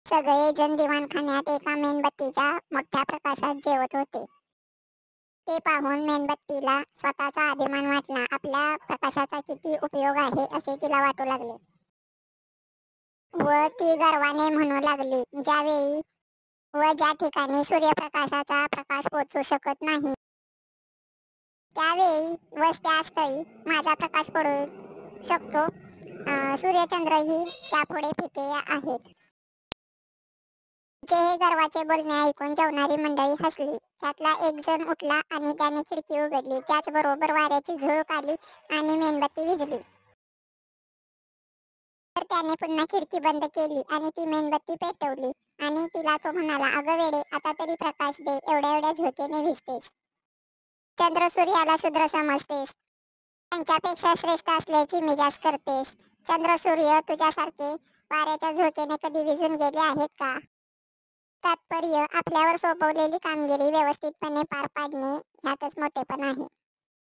सगळे जण दिवाणखान्यात एका मेणबत्तीच्या मोठ्या प्रकाशात जेवत होते. ते पाहून मेणबत्तीला स्वतःचा अभिमान वाटला. आपल्या प्रकाशाचा किती उपयोग आहे असे तिला वाटू लागले व ती गर्वाने म्हणू लागली, ज्या ठिकाणी सूर्यप्रकाशाचा प्रकाश पोहोचू शकत नाही, त्यावेळी व त्या स्थळी माझा प्रकाश पडू शकतो. सूर्यचंद्रही त्यापुढे फिके आहेत. तिचे हे गर्वाचे बोलणे ऐकून जेवणारी मंडळी हसली. त्यातला एक जण उठला आणि त्याने खिडकी उघडली. त्याचबरोबर वाऱ्याची झुळूक आली आणि मेणबत्ती विझली. तर त्याने पुन्हा खिडकी बंद केली आणि ती मेणबत्ती पेटवली आणि तिला तो म्हणाला, "अगं वेडे, आता तरी प्रकाश दे. एवढ्या एवढ्या झोपेने भिजतेस. चंद्र सूर्याला शूद्र समजतेस. त्यांच्यापेक्षा श्रेष्ठ असल्याची मिजाज करतेस. चंद्र सूर्य तुझ्यासारखे वाऱ्याच्या झोळकेने कधी विझून गेले आहेत का?" तात्पर्य: आपल्यावर सोपवलेली कामगिरी व्यवस्थितपणे पार पाडणे ह्यातच मोठेपण आहे.